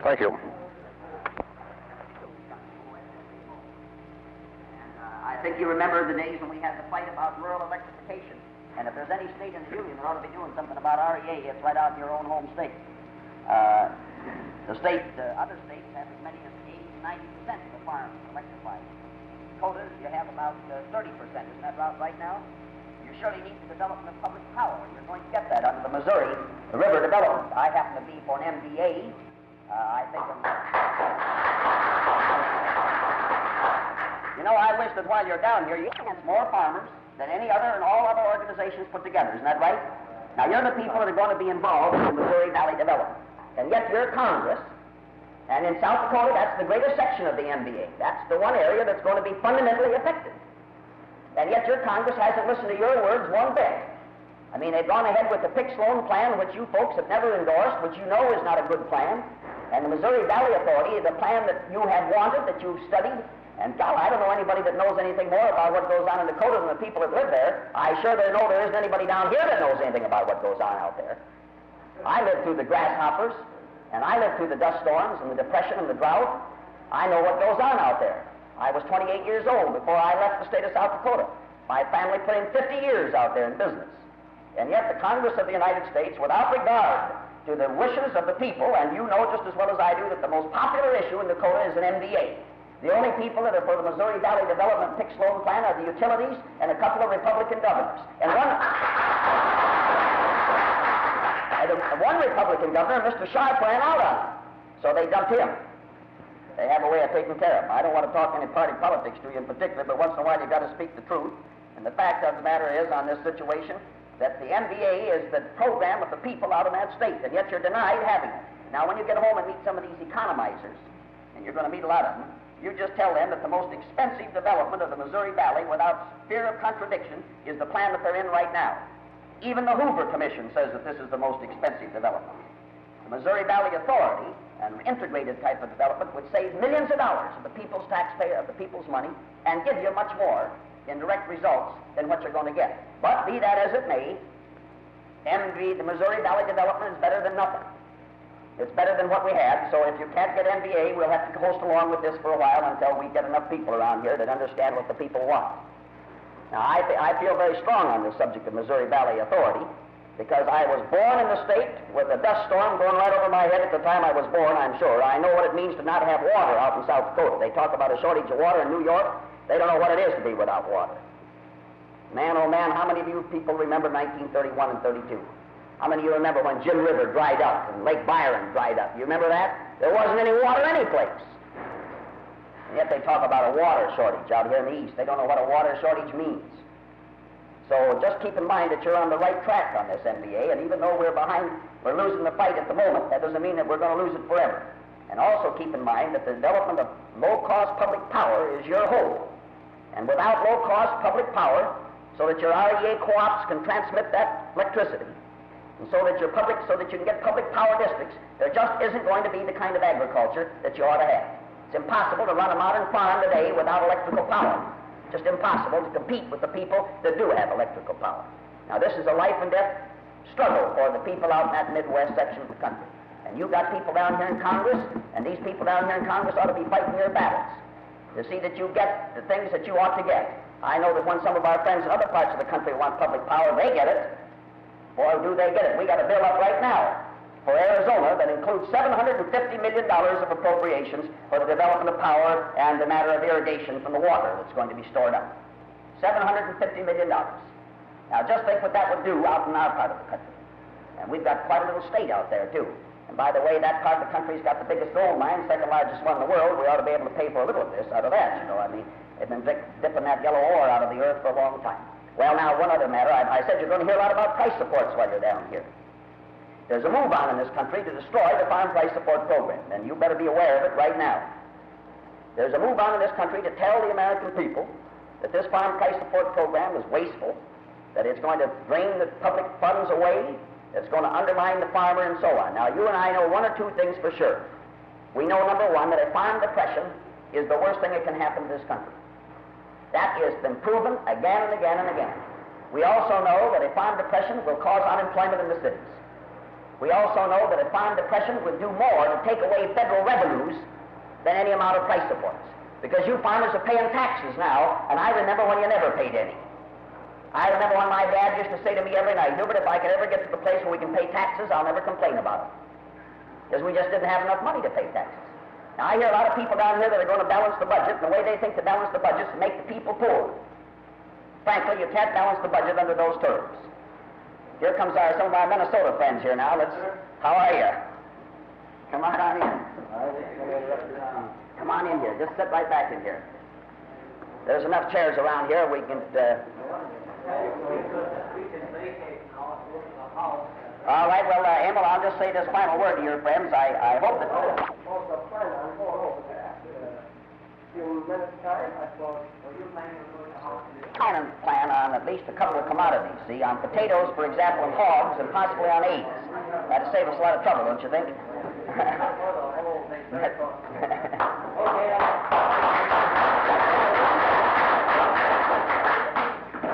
Thank you. I think you remember the days when we had the fight about rural electrification. And if there's any state in the Union that ought to be doing something about R.E.A., it's right out in your own home state. Other states have as many as 80 to 90% of the farms electrified. Dakota, you have about 30%. Isn't that right now? You surely need the development of public power. You're going to get that under the Missouri River Development. I happen to be for an M.V.A. I think you know, I wish that while you're down here, you can have more farmers than any other and all other organizations put together. Isn't that right? Now, you're the people that are going to be involved in the Missouri Valley development. And yet you're Congress, and in South Dakota, that's the greatest section of the M.V.A. That's the one area that's going to be fundamentally affected. And yet your Congress hasn't listened to your words one bit. I mean, they've gone ahead with the Pick-Sloan Plan, which you folks have never endorsed, which you know is not a good plan. And the Missouri Valley Authority, the plan that you have wanted, that you've studied, and God, I don't know anybody that knows anything more about what goes on in Dakota than the people that live there. I sure know there isn't anybody down here that knows anything about what goes on out there. I lived through the grasshoppers, and I lived through the dust storms and the depression and the drought. I know what goes on out there. I was 28 years old before I left the state of South Dakota. My family put in 50 years out there in business. And yet the Congress of the United States, without regard to the wishes of the people, and you know just as well as I do that the most popular issue in Dakota is an M.V.A. The only people that are for the Missouri Valley Development Pick-Sloan Plan are the utilities and a couple of Republican governors. And one Republican governor, Mr. Sharp, ran out on it. So they dumped him. They have a way of taking care of him. I don't want to talk any party politics to you in particular, but once in a while you've got to speak the truth. And the fact of the matter is, on this situation, that the M.V.A. is the program of the people out in that state, and yet you're denied having it. Now, when you get home and meet some of these economizers, and you're going to meet a lot of them, you just tell them that the most expensive development of the Missouri Valley, without fear of contradiction, is the plan that they're in right now. Even the Hoover Commission says that this is the most expensive development. The Missouri Valley Authority, an integrated type of development, would save millions of dollars of the people's taxpayer, of the people's money, and give you much more in direct results than what you're going to get. But be that as it may, the Missouri Valley Development is better than nothing. It's better than what we had, so if you can't get M.V.A., we'll have to coast along with this for a while until we get enough people around here that understand what the people want. Now, I feel very strong on this subject of Missouri Valley Authority because I was born in the state with a dust storm going right over my head at the time I was born, I'm sure. I know what it means to not have water out in South Dakota. They talk about a shortage of water in New York. They don't know what it is to be without water. Man, oh man, how many of you people remember 1931 and 32? How many of you remember when Jim River dried up and Lake Byron dried up? You remember that? There wasn't any water anyplace. And yet they talk about a water shortage out here in the east. They don't know what a water shortage means. So just keep in mind that you're on the right track on this M.V.A., and even though we're losing the fight at the moment, that doesn't mean that we're going to lose it forever. And also keep in mind that the development of low-cost public power is your hope. And without low-cost public power, so that your R.E.A. co-ops can transmit that electricity, and so that you can get public power districts, there just isn't going to be the kind of agriculture that you ought to have. It's impossible to run a modern farm today without electrical power. Just impossible to compete with the people that do have electrical power. Now, this is a life and death struggle for the people out in that Midwest section of the country. And you've got people down here in Congress, and these people down here in Congress ought to be fighting your battles to see that you get the things that you ought to get. I know that when some of our friends in other parts of the country want public power, they get it. Boy, do they get it. We got a bill up right now for Arizona that includes $750 million of appropriations for the development of power and the matter of irrigation from the water that's going to be stored up. $750 million. Now, just think what that would do out in our part of the country. And we've got quite a little state out there, too. And by the way, that part of the country's got the biggest gold mine, second largest one in the world. We ought to be able to pay for a little of this out of that, you know. I mean, they've been dipping that yellow ore out of the earth for a long time. Well, now, one other matter. I said you're going to hear a lot about price supports while you're down here. There's a move on in this country to destroy the farm price support program, and you better be aware of it right now. There's a move on in this country to tell the American people that this farm price support program is wasteful, that it's going to drain the public funds away, it's going to undermine the farmer, and so on. Now, you and I know one or two things for sure. We know, number one, that a farm depression is the worst thing that can happen to this country. That has been proven again and again and again. We also know that a farm depression will cause unemployment in the cities. We also know that a farm depression would do more to take away federal revenues than any amount of price supports. Because you farmers are paying taxes now, and I remember when you never paid any. I remember when my dad used to say to me every night, Hubert, if I could ever get to the place where we can pay taxes, I'll never complain about it. Because we just didn't have enough money to pay taxes. Now, I hear a lot of people down here that are going to balance the budget, and the way they think to balance the budget is to make the people poor. Frankly, you can't balance the budget under those terms. Here comes some of our Minnesota friends here now. How are you? Come on in. Come on in here. Just sit right back in here. There's enough chairs around here. We can... All right, well, Emil, I'll just say this final word to your friends. I hope that... Brannan Plan on at least a couple of commodities. See, on potatoes, for example, and hogs, and possibly on eggs. That'd save us a lot of trouble, don't you think?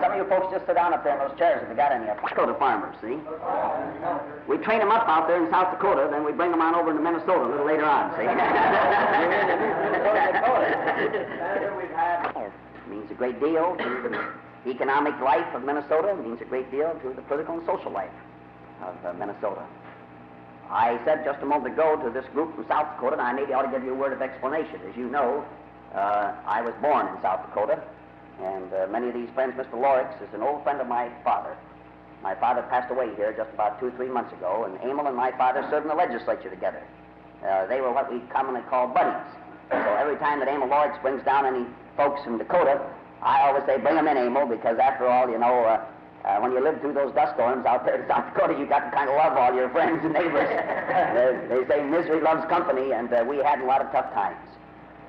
Some of you folks just sit down up there in those chairs if you got any of them. Dakota farmers, see? We train them up out there in South Dakota, then we bring them on over to Minnesota a little later on, see? It means a great deal to the economic life of Minnesota. It means a great deal to the political and social life of Minnesota. I said just a moment ago to this group from South Dakota, and I maybe ought to give you a word of explanation. As you know, I was born in South Dakota, and many of these friends, Mr. Lorix is an old friend of my father. My father passed away here just about 2 or 3 months ago, and Emil and my father served in the legislature together. They were what we commonly call buddies. So every time that Emil Lorix brings down any folks from Dakota, I always say, bring them in, Emil, because after all, you know, when you live through those dust storms out there in South Dakota, you got to kind of love all your friends and neighbors. They say misery loves company, and we had a lot of tough times.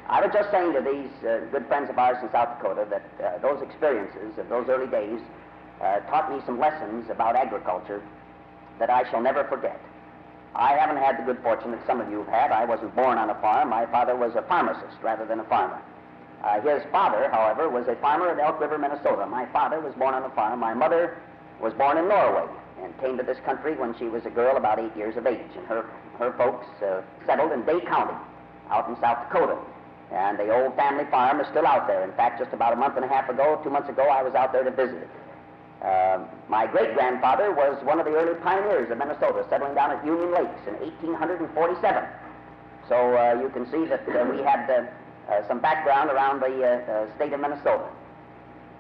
I was just saying to these good friends of ours in South Dakota that those experiences of those early days taught me some lessons about agriculture that I shall never forget. I haven't had the good fortune that some of you have had. I wasn't born on a farm. My father was a pharmacist rather than a farmer. His father, however, was a farmer at Elk River, Minnesota. My father was born on a farm. My mother was born in Norway and came to this country when she was a girl about 8 years of age. And her folks settled in Day County out in South Dakota. And the old family farm is still out there. In fact, just about a month and a half ago, 2 months ago, I was out there to visit it. My great-grandfather was one of the early pioneers of Minnesota, settling down at Union Lakes in 1847. So you can see that we had some background around the state of Minnesota.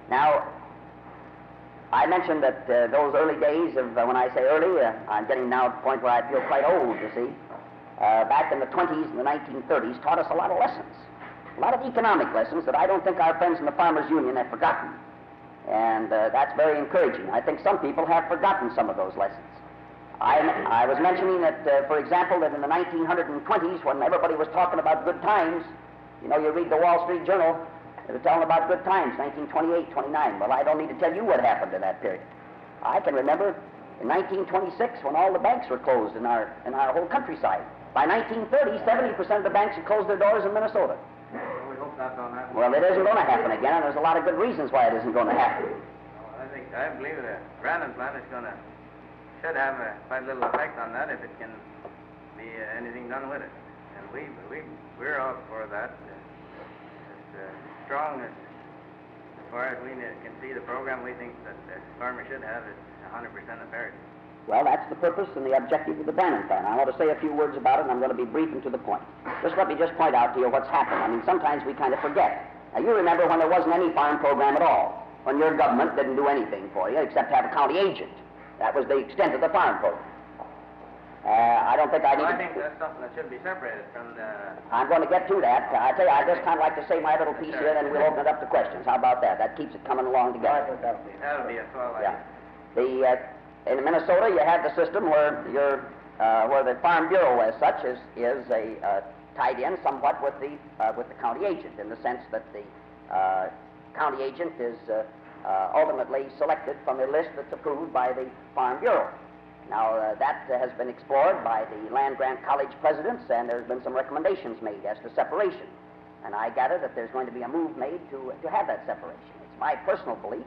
Now, I mentioned that those early days of, when I say early, I'm getting now to the point where I feel quite old, you see. Back in the 20s and the 1930s taught us a lot of lessons, a lot of economic lessons that I don't think our friends in the Farmers Union have forgotten. And that's very encouraging. I think some people have forgotten some of those lessons. I was mentioning that, for example, that in the 1920s, when everybody was talking about good times, you know, you read the Wall Street Journal, they were telling about good times, 1928, 29. Well, I don't need to tell you what happened in that period. I can remember in 1926 when all the banks were closed in our whole countryside. By 1930, 70% of the banks had closed their doors in Minnesota. We hope that don't happen. Well, it isn't going to happen again, and there's a lot of good reasons why it isn't going to happen. I believe the Brannan Plan should have quite little effect on that if it can be anything done with it. And we're all for that. As strong as far as we can see the program, we think that the farmer should have is 100% imperative. Well, that's the purpose and the objective of the Brannan Plan. I want to say a few words about it, and I'm going to be brief and to the point. Let me just point out to you what's happened. I mean, sometimes we kind of forget. Now, you remember when there wasn't any farm program at all, when your government didn't do anything for you except have a county agent. That was the extent of the farm program. I don't think I need I think that's something that should be separated from the... I'm going to get to that. I tell you, I just kind of like to say my little piece here, then we'll open it up to questions. How about that? That keeps it coming along together. That'll be a swell idea. Yeah. In Minnesota, you have the system where where the Farm Bureau, as such, is tied in somewhat with the county agent, in the sense that the county agent is ultimately selected from a list that's approved by the Farm Bureau. Now, that has been explored by the land-grant college presidents, and there's been some recommendations made as to separation. And I gather that there's going to be a move made to have that separation. It's my personal belief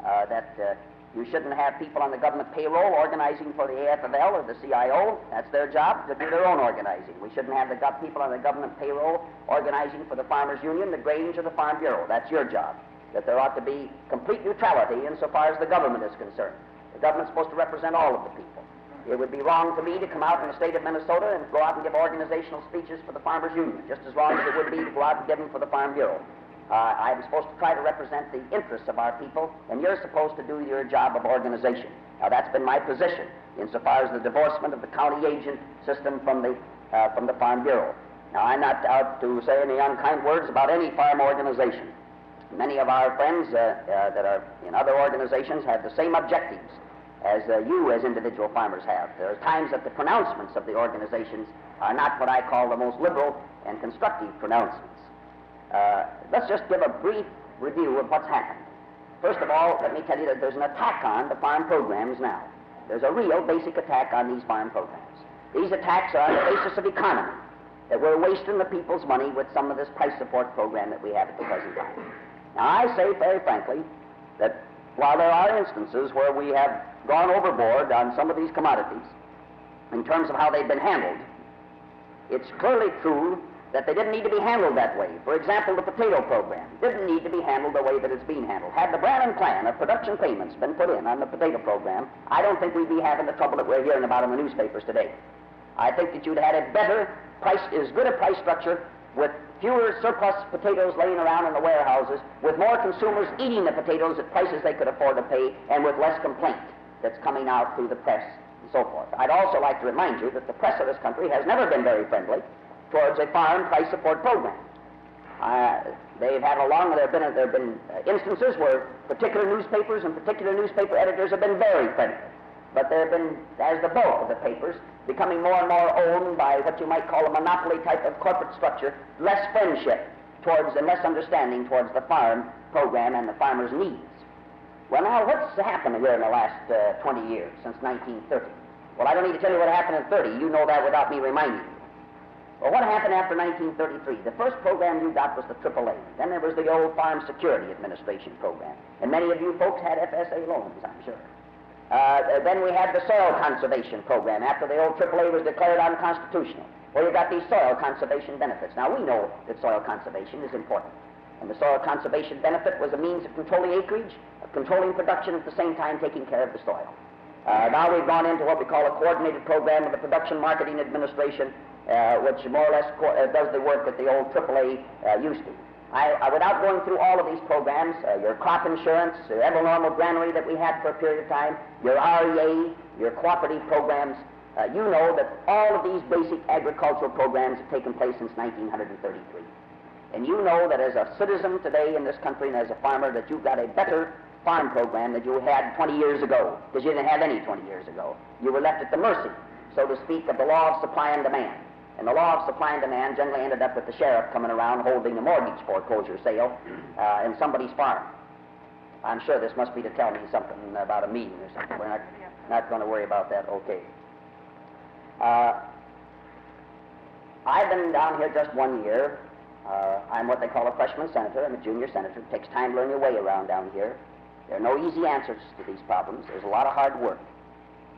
that You shouldn't have people on the government payroll organizing for the AFL or the CIO. That's their job, to do their own organizing. We shouldn't have people on the government payroll organizing for the Farmers Union, the Grange, or the Farm Bureau. That's your job. That there ought to be complete neutrality insofar as the government is concerned. The government's supposed to represent all of the people. It would be wrong for me to come out in the state of Minnesota and go out and give organizational speeches for the Farmers Union, just as wrong as it would be to go out and give them for the Farm Bureau. I'm supposed to try to represent the interests of our people, and you're supposed to do your job of organization. Now, that's been my position insofar as the divorcement of the county agent system from the Farm Bureau. Now, I'm not out to say any unkind words about any farm organization. Many of our friends that are in other organizations have the same objectives as you as individual farmers have. There are times that the pronouncements of the organizations are not what I call the most liberal and constructive pronouncements. Let's just give a brief review of what's happened. First of all, let me tell you that there's an attack on the farm programs now. There's a real basic attack on these farm programs. These attacks are on the basis of economy, that we're wasting the people's money with some of this price support program that we have at the present time. Now, I say very frankly that while there are instances where we have gone overboard on some of these commodities in terms of how they've been handled, it's clearly true that they didn't need to be handled that way. For example, the potato program didn't need to be handled the way that it's being handled. Had the Brannan Plan of production payments been put in on the potato program, I don't think we'd be having the trouble that we're hearing about in the newspapers today. I think that you'd had a better price, as good a price structure, with fewer surplus potatoes laying around in the warehouses, with more consumers eating the potatoes at prices they could afford to pay, and with less complaint that's coming out through the press and so forth. I'd also like to remind you that the press of this country has never been very friendly towards a farm price support program. They've had there have been instances where particular newspapers and particular newspaper editors have been very friendly, but there have been, as the bulk of the papers, becoming more and more owned by what you might call a monopoly type of corporate structure, less friendship towards and less understanding towards the farm program and the farmer's needs. Well, now, what's happened here in the last 20 years, since 1930? Well, I don't need to tell you what happened in 30. You know that without me reminding you. Well, what happened after 1933? The first program you got was the AAA. Then there was the old Farm Security Administration program. And many of you folks had FSA loans, I'm sure. Then we had the Soil Conservation Program after the old AAA was declared unconstitutional. Well, you got these soil conservation benefits. Now, we know that soil conservation is important. And the soil conservation benefit was a means of controlling acreage, of controlling production, at the same time taking care of the soil. Now we've gone into what we call a coordinated program of the Production Marketing Administration, which more or less does the work that the old AAA used to. Without going through all of these programs, your crop insurance, your ever-normal granary that we had for a period of time, your R.E.A., your cooperative programs, you know that all of these basic agricultural programs have taken place since 1933. And you know that as a citizen today in this country and as a farmer that you've got a better farm program than you had 20 years ago, because you didn't have any 20 years ago. You were left at the mercy, so to speak, of the law of supply and demand. And the law of supply and demand generally ended up with the sheriff coming around holding a mortgage foreclosure sale in somebody's farm. I'm sure this must be to tell me something about a meeting or something. We're not going to worry about that. Okay. I've been down here just 1 year. I'm what they call a freshman senator. I'm a junior senator. It takes time to learn your way around down here. There are no easy answers to these problems. There's a lot of hard work.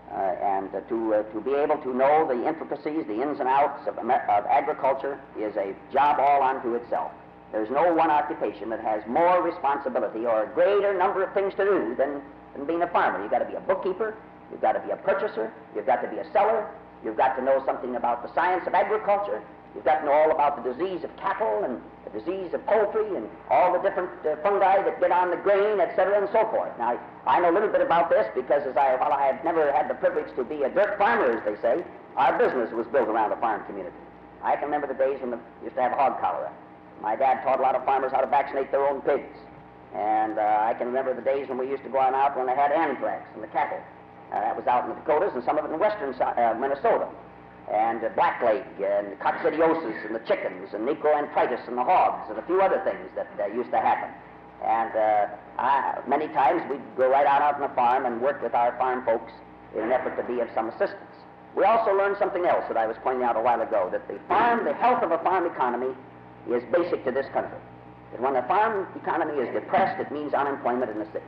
And to be able to know the intricacies, the ins and outs of agriculture is a job all unto itself. There's no one occupation that has more responsibility or a greater number of things to do than being a farmer. You've got to be a bookkeeper, you've got to be a purchaser, you've got to be a seller, you've got to know something about the science of agriculture, you've got to know all about the disease of cattle and the disease of poultry and all the different fungi that get on the grain, etc., and so forth. Now, I know a little bit about this because while I have never had the privilege to be a dirt farmer, as they say, our business was built around the farm community. I can remember the days when we used to have hog cholera. My dad taught a lot of farmers how to vaccinate their own pigs. And I can remember the days when we used to go on out when they had anthrax in the cattle. That was out in the Dakotas and some of it in western Minnesota. And blackleg and coccidiosis in the chickens and necroanthritis in the hogs and a few other things that used to happen. And many times we'd go right out on the farm and work with our farm folks in an effort to be of some assistance. We also learned something else that I was pointing out a while ago, that the health of a farm economy is basic to this country. That when the farm economy is depressed, it means unemployment in the cities.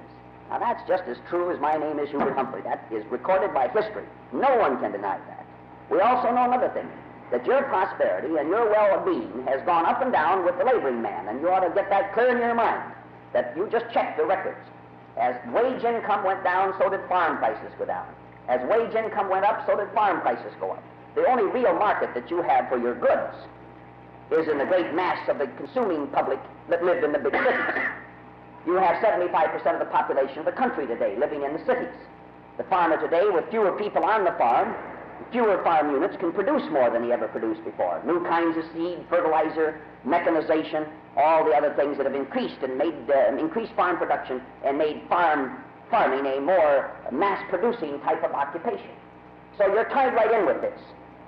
Now, that's just as true as my name is Hubert Humphrey. That is recorded by history. No one can deny that. We also know another thing, that your prosperity and your well-being has gone up and down with the laboring man, and you ought to get that clear in your mind, that you just check the records. As wage income went down, so did farm prices go down. As wage income went up, so did farm prices go up. The only real market that you have for your goods is in the great mass of the consuming public that lived in the big cities. You have 75% of the population of the country today living in the cities. The farmer today, with fewer people on the farm, fewer farm units, can produce more than he ever produced before. New kinds of seed, fertilizer, mechanization, all the other things that have increased and made increased farm production and made farming a more mass-producing type of occupation. So you're tied right in with this.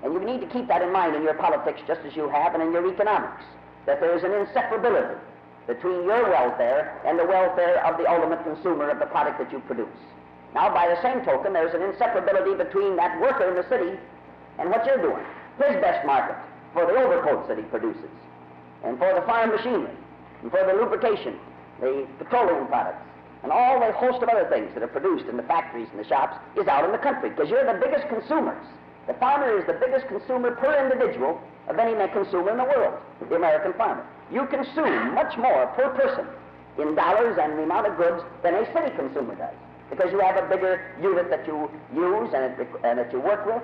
And you need to keep that in mind in your politics just as you have and in your economics, that there is an inseparability between your welfare and the welfare of the ultimate consumer of the product that you produce. Now, by the same token, there's an inseparability between that worker in the city and what you're doing. His best market for the overcoats that he produces, and for the farm machinery, and for the lubrication, the petroleum products, and all the host of other things that are produced in the factories and the shops is out in the country, because you're the biggest consumers. The farmer is the biggest consumer per individual of any consumer in the world, the American farmer. You consume much more per person in dollars and the amount of goods than a city consumer does, because you have a bigger unit that you use and that you work with,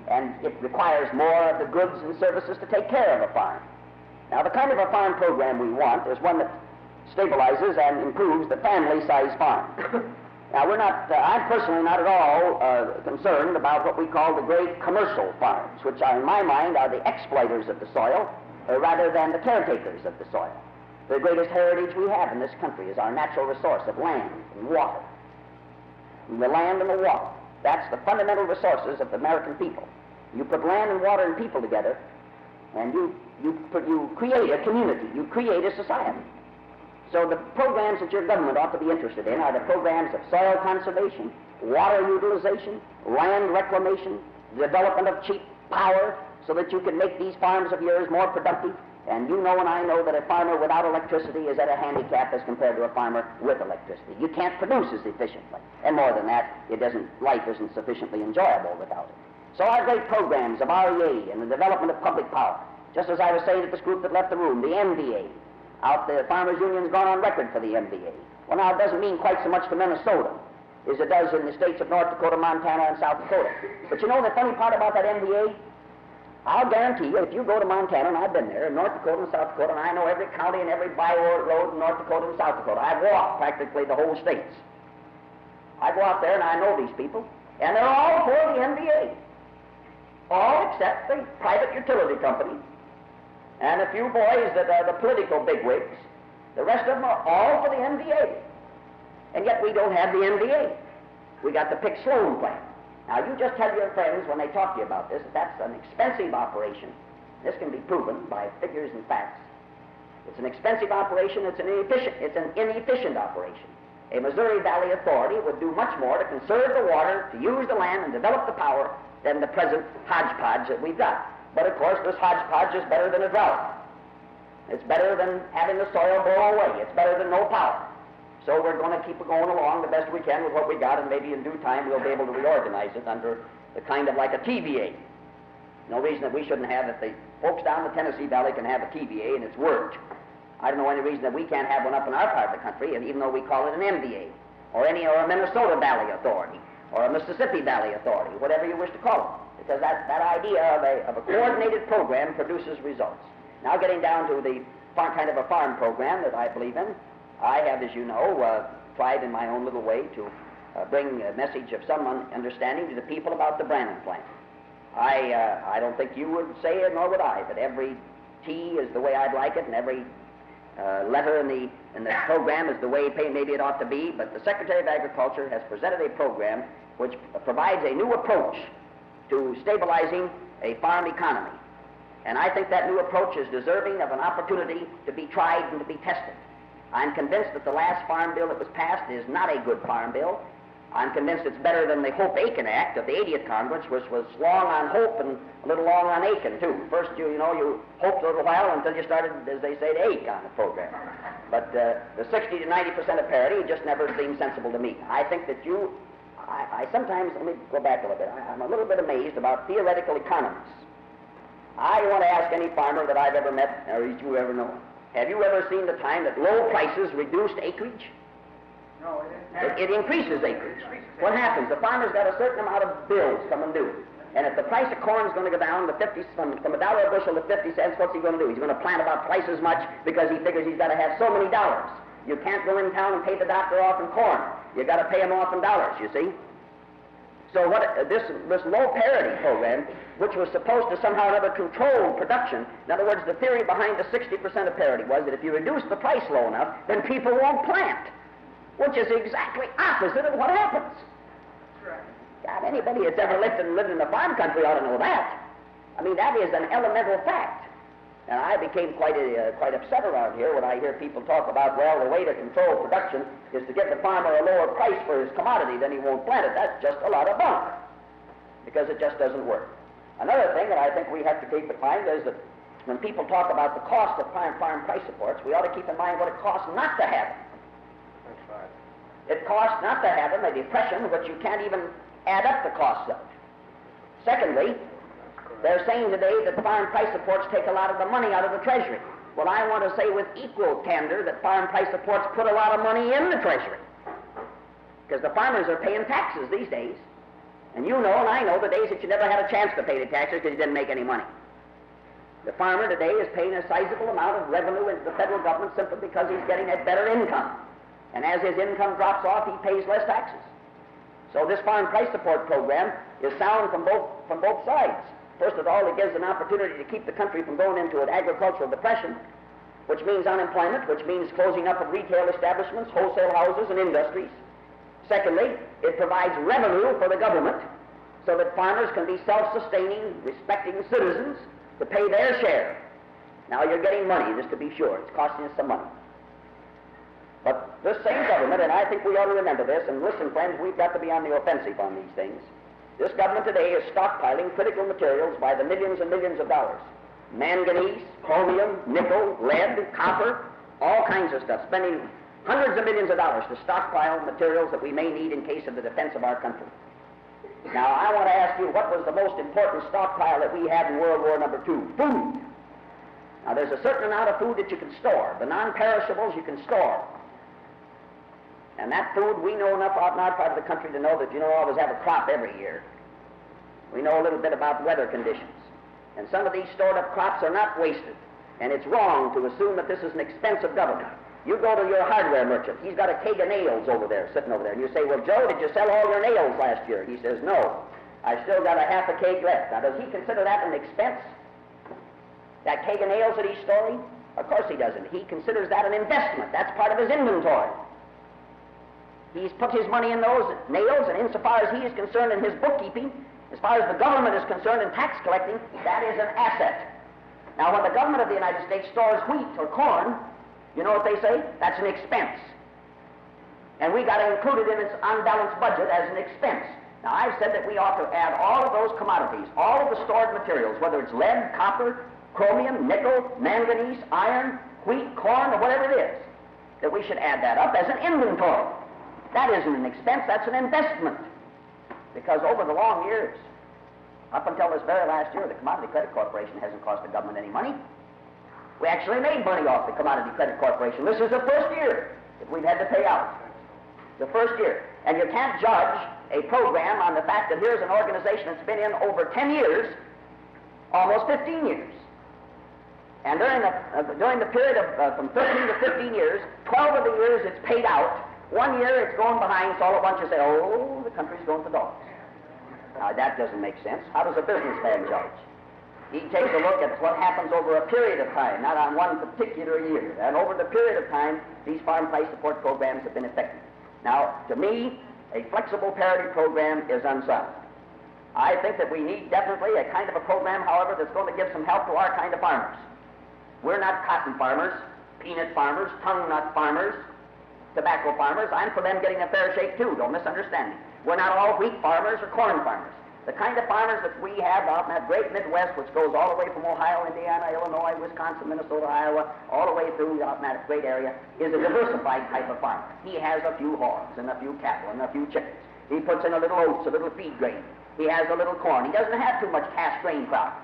and it requires more of the goods and services to take care of a farm. Now, the kind of a farm program we want is one that stabilizes and improves the family-sized farm. Now, I'm personally not at all concerned about what we call the great commercial farms, which are, in my mind, are the exploiters of the soil, rather than the caretakers of the soil. The greatest heritage we have in this country is our natural resource of land and water. And the land and the water. That's the fundamental resources of the American people. You put land and water and people together, and you create a community, you create a society. So the programs that your government ought to be interested in are the programs of soil conservation, water utilization, land reclamation, development of cheap power, so that you can make these farms of yours more productive. And you know and I know that a farmer without electricity is at a handicap as compared to a farmer with electricity. You can't produce as efficiently. And more than that, life isn't sufficiently enjoyable without it. So our great programs of R.E.A. and the development of public power, just as I was saying to this group that left the room, the M.V.A. Out the Farmers Union's gone on record for the M.V.A. Well, now, it doesn't mean quite so much to Minnesota as it does in the states of North Dakota, Montana, and South Dakota. But you know the funny part about that M.V.A.? I'll guarantee you, if you go to Montana, and I've been there, in North Dakota and South Dakota, and I know every county and every by-road in North Dakota and South Dakota. I've walked practically the whole states. I go out there and I know these people, and they're all for the M.V.A. All except the private utility company and a few boys that are the political bigwigs. The rest of them are all for the M.V.A. And yet we don't have the M.V.A. We got the Pick-Sloan Plan. Now, you just tell your friends when they talk to you about this that that's an expensive operation. This can be proven by figures and facts. It's an expensive operation. It's an inefficient operation. A Missouri Valley Authority would do much more to conserve the water, to use the land, and develop the power than the present hodgepodge that we've got. But, of course, this hodgepodge is better than a drought. It's better than having the soil blow away. It's better than no power. So we're going to keep going along the best we can with what we got, and maybe in due time we'll be able to reorganize it under the kind of like a TVA. No reason that we shouldn't have, if the folks down the Tennessee Valley can have a TVA and it's worked. I don't know any reason that we can't have one up in our part of the country, and even though we call it an M.V.A. or a Minnesota Valley Authority or a Mississippi Valley Authority, whatever you wish to call it. Because that idea of a coordinated program produces results. Now, getting down to the kind of a farm program that I believe in, I have, as you know, tried in my own little way to bring a message of some understanding to the people about the Brannan Plan. I don't think you would say it, nor would I, that every T is the way I'd like it, and every letter in the program is the way maybe it ought to be, but the Secretary of Agriculture has presented a program which provides a new approach to stabilizing a farm economy. And I think that new approach is deserving of an opportunity to be tried and to be tested. I'm convinced that the last farm bill that was passed is not a good farm bill, I'm convinced it's better than the Hope-Aiken Act of the 80th Congress, which was long on hope and a little long on Aiken, too. First, you hoped a little while until you started, as they say, to ache on the program. But the 60 to 90% of parity just never seemed sensible to me. I think that I sometimes, let me go back a little bit, I'm a little bit amazed about theoretical economists. I want to ask any farmer that I've ever met, or that you ever know, have you ever seen the time that low prices reduced acreage? No, It increases acreage. What happens? The farmer's got a certain amount of bills coming due. And if the price of corn is going to go down to from $1 a bushel to 50 cents, what's he going to do? He's going to plant about twice as much because he figures he's got to have so many dollars. You can't go in town and pay the doctor off in corn. You got to pay him off in dollars, you see. So this low parity program, which was supposed to somehow or other control production, in other words, the theory behind the 60% of parity was that if you reduce the price low enough, then people won't plant, which is exactly opposite of what happens. Right. God, anybody that's ever lived in the farm country ought to know that. I mean, that is an elemental fact. And I became quite upset around here when I hear people talk about, well, the way to control production is to give the farmer a lower price for his commodity, then he won't plant it. That's just a lot of bunk, because it just doesn't work. Another thing that I think we have to keep in mind is that when people talk about the cost of farm price supports, we ought to keep in mind what it costs not to have them. That's right. It costs not to have them a depression which you can't even add up the costs of. Secondly, they're saying today that farm price supports take a lot of the money out of the Treasury. Well, I want to say with equal candor that farm price supports put a lot of money in the Treasury, because the farmers are paying taxes these days. And you know, and I know, the days that you never had a chance to pay the taxes because you didn't make any money. The farmer today is paying a sizable amount of revenue into the federal government simply because he's getting a better income. And as his income drops off, he pays less taxes. So this farm price support program is sound from both sides. First of all, it gives an opportunity to keep the country from going into an agricultural depression, which means unemployment, which means closing up of retail establishments, wholesale houses, and industries. Secondly, it provides revenue for the government so that farmers can be self-sustaining, respecting citizens to pay their share. Now you're getting money, just to be sure. It's costing us some money. But this same government, and I think we ought to remember this, and listen, friends, we've got to be on the offensive on these things. This government today is stockpiling critical materials by the millions and millions of dollars. Manganese, chromium, nickel, lead, copper, all kinds of stuff, spending hundreds of millions of dollars to stockpile materials that we may need in case of the defense of our country. Now, I want to ask you, what was the most important stockpile that we had in World War II? Food. Now, there's a certain amount of food that you can store. The non-perishables you can store. And that food, we know enough out in our part of the country to know that you don't always have a crop every year. We know a little bit about weather conditions. And some of these stored-up crops are not wasted. And it's wrong to assume that this is an expense of government. You go to your hardware merchant. He's got a keg of nails over there, sitting over there. And you say, well, Joe, did you sell all your nails last year? He says, no. I still got a half a keg left. Now, does he consider that an expense? That keg of nails that he's storing? Of course he doesn't. He considers that an investment. That's part of his inventory. He's put his money in those nails, and insofar as he is concerned in his bookkeeping, as far as the government is concerned in tax collecting, that is an asset. Now, when the government of the United States stores wheat or corn, you know what they say? That's an expense. And we got to include it in its unbalanced budget as an expense. Now, I've said that we ought to add all of those commodities, all of the stored materials, whether it's lead, copper, chromium, nickel, manganese, iron, wheat, corn, or whatever it is, that we should add that up as an inventory. That isn't an expense, that's an investment. Because over the long years, up until this very last year, the Commodity Credit Corporation hasn't cost the government any money. We actually made money off the Commodity Credit Corporation. This is the first year that we've had to pay out. The first year. And you can't judge a program on the fact that here's an organization that's been in over 10 years, almost 15 years. And during the period of from 13 to 15 years, 12 of the years it's paid out. 1 year it's going behind, so all at once you say, oh, the country's going to dogs. Now, that doesn't make sense. How does a businessman judge? He takes a look at what happens over a period of time, not on one particular year. And over the period of time, these farm price support programs have been effective. Now, to me, a flexible parity program is unsound. I think that we need definitely a kind of a program, however, that's going to give some help to our kind of farmers. We're not cotton farmers, peanut farmers, tongue nut farmers, tobacco farmers. I'm for them getting a fair shake too. Don't misunderstand me. We're not all wheat farmers or corn farmers. The kind of farmers that we have out in that great Midwest, which goes all the way from Ohio, Indiana, Illinois, Wisconsin, Minnesota, Iowa, all the way through out in that great area, is a diversified type of farmer. He has a few hogs and a few cattle and a few chickens. He puts in a little oats, a little feed grain. He has a little corn. He doesn't have too much cash grain crop.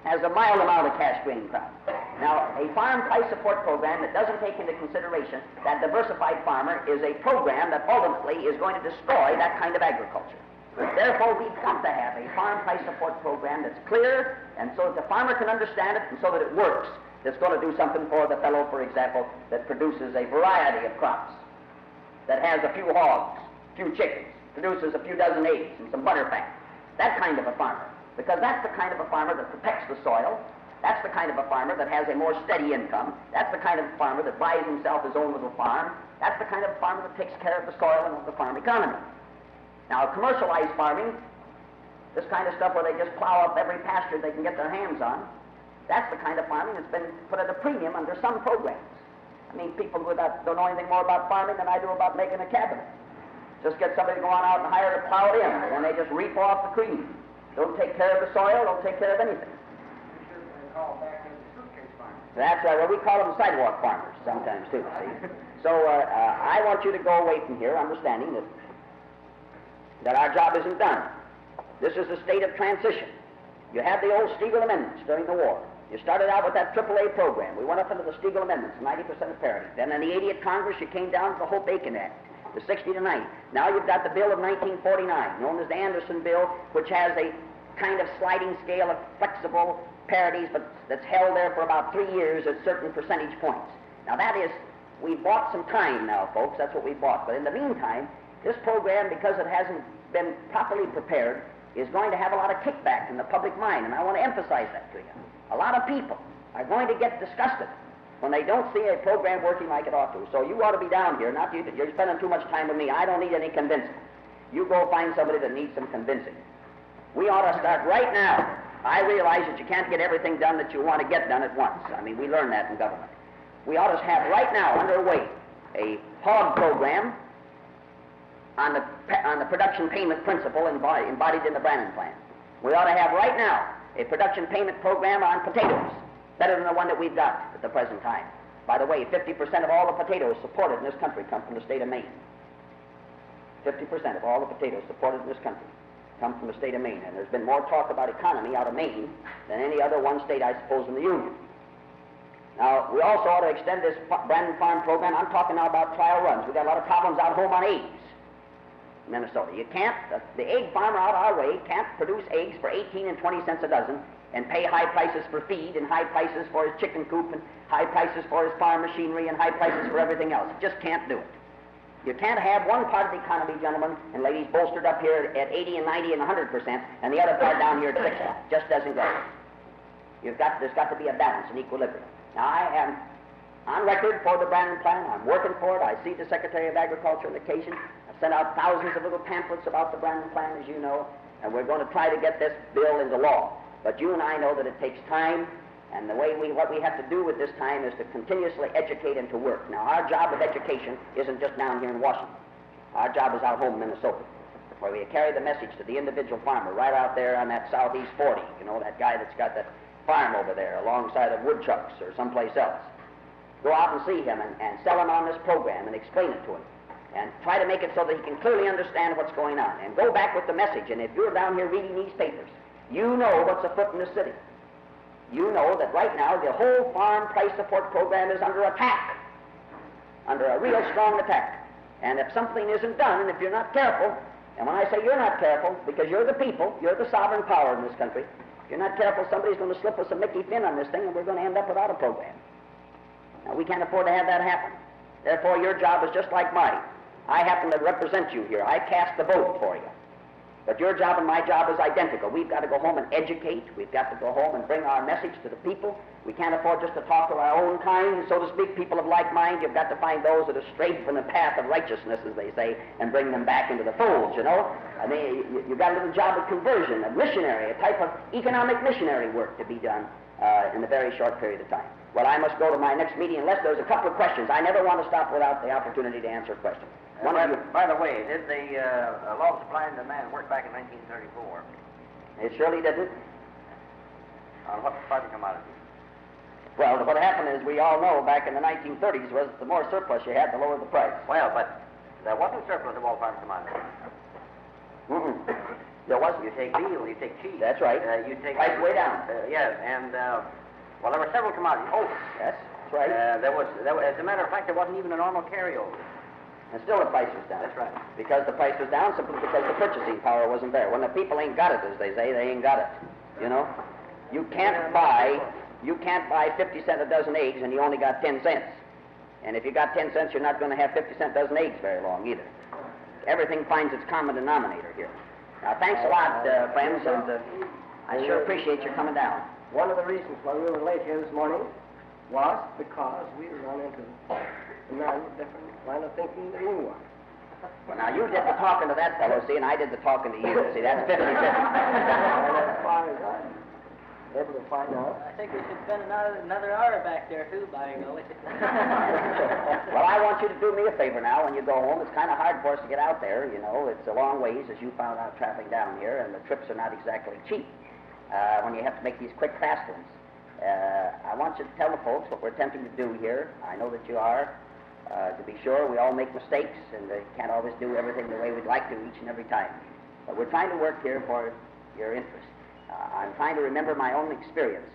Has a mild amount of cash grain crop. Now, a farm price support program that doesn't take into consideration that diversified farmer is a program that ultimately is going to destroy that kind of agriculture. Therefore, we've got to have a farm price support program that's clear, and so that the farmer can understand it, and so that it works. That's going to do something for the fellow, for example, that produces a variety of crops, that has a few hogs, a few chickens, produces a few dozen eggs and some butter fat. That kind of a farmer. Because that's the kind of a farmer that protects the soil. That's the kind of a farmer that has a more steady income. That's the kind of farmer that buys himself his own little farm. That's the kind of farmer that takes care of the soil and of the farm economy. Now, commercialized farming, this kind of stuff where they just plow up every pasture they can get their hands on, that's the kind of farming that's been put at a premium under some programs. I mean, people don't know anything more about farming than I do about making a cabinet. Just get somebody to go on out and hire to plow it in, and then they just reap off the cream. Don't take care of the soil, don't take care of anything. You should call back into suitcase farmers. That's right. Well, we call them sidewalk farmers sometimes, too, see. So I want you to go away from here understanding that our job isn't done. This is a state of transition. You had the old Stiegel Amendments during the war. You started out with that AAA program. We went up into the Stiegel Amendments, 90% of parity. Then in the 80th Congress, you came down to the Hope-Aiken Act, the 60 to 90. Now you've got the bill of 1949, known as the Anderson Bill, which has a kind of sliding scale of flexible parities, but that's held there for about 3 years at certain percentage points. Now that is, we bought some time now, folks. That's what we bought. But in the meantime, this program, because it hasn't been properly prepared, is going to have a lot of kickback in the public mind, and I want to emphasize that to you. A lot of people are going to get disgusted when they don't see a program working like it ought to. So you ought to be down here, not you. You're spending too much time with me. I don't need any convincing. You go find somebody that needs some convincing. We ought to start right now. I realize that you can't get everything done that you want to get done at once. I mean, we learn that in government. We ought to have right now underway a hog program on the production payment principle embodied in the Brannan Plan. We ought to have right now a production payment program on potatoes, better than the one that we've got at the present time. By the way, 50% of all the potatoes supported in this country come from the state of Maine. 50% of all the potatoes supported in this country come from the state of Maine. And there's been more talk about economy out of Maine than any other one state, I suppose, in the Union. Now, we also ought to extend this Brannan Farm program. I'm talking now about trial runs. We've got a lot of problems out home on eggs in Minnesota. You can't, the egg farmer out our way can't produce eggs for 18 and 20 cents a dozen and pay high prices for feed and high prices for his chicken coop and high prices for his farm machinery and high prices for everything else. You just can't do it. You can't have one part of the economy, gentlemen and ladies, bolstered up here at 80 and 90 and 100%, and the other part down here at 60. Just doesn't go. There's got to be a balance, an equilibrium. Now, I am on record for the Brannan Plan. I'm working for it. I see the Secretary of Agriculture on occasion. I've sent out thousands of little pamphlets about the Brannan Plan, as you know, and we're going to try to get this bill into law. But you and I know that it takes time, and what we have to do with this time is to continuously educate and to work. Now, our job of education isn't just down here in Washington. Our job is out home in Minnesota, where we carry the message to the individual farmer right out there on that Southeast 40, you know, that guy that's got that farm over there alongside of woodchucks or someplace else. Go out and see him and sell him on this program and explain it to him. And try to make it so that he can clearly understand what's going on. And go back with the message. And if you're down here reading these papers, you know what's afoot in the city. You know that right now the whole farm price support program is under attack, under a real strong attack. And if something isn't done, and if you're not careful, and when I say you're not careful, because you're the people, you're the sovereign power in this country, if you're not careful, somebody's going to slip us a Mickey Finn on this thing, and we're going to end up without a program. Now, we can't afford to have that happen. Therefore, your job is just like mine. I happen to represent you here. I cast the vote for you. But your job and my job is identical. We've got to go home and educate. We've got to go home and bring our message to the people. We can't afford just to talk to our own kind, so to speak, people of like mind. You've got to find those that are straight from the path of righteousness, as they say, and bring them back into the fold, you know. I mean, you've got a little job of conversion, of missionary, a type of economic missionary work to be done. in a very short period of time. Well, I must go to my next meeting unless there's a couple of questions. I never want to stop without the opportunity to answer a question. By the way, did the law of supply and demand work back in 1934? It surely didn't. On what price of commodities? Well, what happened is we all know back in the 1930s was the more surplus you had, the lower the price. Well, but there wasn't surplus of all farm commodities. There wasn't. You take veal, you take cheese. That's right. You take price way down. Yes, and well, there were several commodities. Oh, yes, that's right. There was, as a matter of fact, there wasn't even a normal carryover. And still the price was down. That's right. Because the price was down simply because the purchasing power wasn't there. When the people ain't got it, as they say, they ain't got it. You know, you can't buy 50 cent a dozen eggs and you only got 10 cents. And if you got 10 cents, you're not going to have 50 cent dozen eggs very long either. Everything finds its common denominator here. Now, thanks a lot, friends, and I sure appreciate your coming down. One of the reasons why we were late here this morning was because we run into a man with different line of thinking than you are. Well, now, you did the talking to that fellow, see, and I did the talking to you. See, that's 50-50. As far as I'm able to find out. I think we should spend another hour back there, too, by golly. Well, I want you to do me a favor now when you go home. It's kind of hard for us to get out there, you know. It's a long ways, as you found out, traveling down here, and the trips are not exactly cheap when you have to make these quick, fast ones. I want you to tell the folks what we're attempting to do here. I know that you are. To be sure, we all make mistakes, and can't always do everything the way we'd like to each and every time. But we're trying to work here for your interest. I'm trying to remember my own experience.